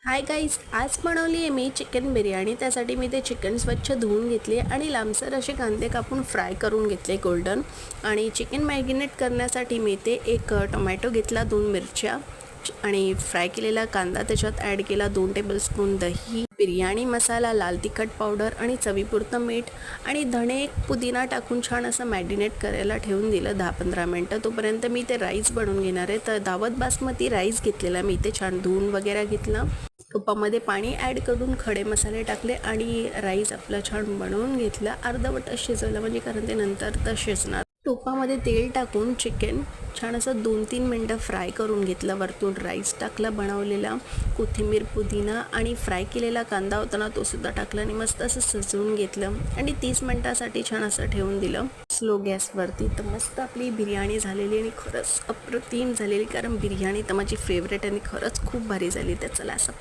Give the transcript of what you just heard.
Hi guys, आज बनवली आहे मी चिकन बिर्याणी। त्यासाठी मी ते चिकन स्वच्छ धुवून घेतले आणि लांबसर असे कांदे कापून फ्राय करून घेतले गोल्डन। आणि चिकन मॅरिनेट करण्यासाठी मी ते एक टोमॅटो घेतला, 2 मिरच्या आणि फ्राय केलेला कांदा त्याच्यात ॲड केला, 2 टेबलस्पून दही, बिर्याणी मसाला, लाल तिखट पावडर आणि चवीपुरतं मीठ आणि धणे पुदिना टाकून छान असं मॅरिनेट करायला ठेवून दिलं 10-15 मिनटं। तोपर्यंत मी ते राईस बनवून घेणार आहे। तर दावत बासमती राईस घेतलेला मी, ते छान धुवून वगैरे घेतलं। तुपामध्ये पाणी ॲड करून खडे मसाले टाकले आणि राईस आपलं छान बनवून घेतलं। अर्धवट शिजवलं म्हणजे कारण ते नंतर तर शिजणार। तुपामध्ये तेल टाकून चिकन छान असं 2-3 मिनटं फ्राय करून घेतलं। वरतून राईस टाकला बनवलेला, कोथिंबीर, पुदिना आणि फ्राय केलेला कांदा होता ना, तो सुद्धा टाकला आणि मस्त असं सजवून घेतलं आणि 30 मिनटासाठी छान असं ठेवून दिलं स्लो गॅसवरती। तर मस्त आपली बिर्याणी झालेली आणि खरंच अप्रतिम झालेली, कारण बिर्याणी तर माझी फेवरेट आणि खरंच खूप भारी झाली। तर चला असं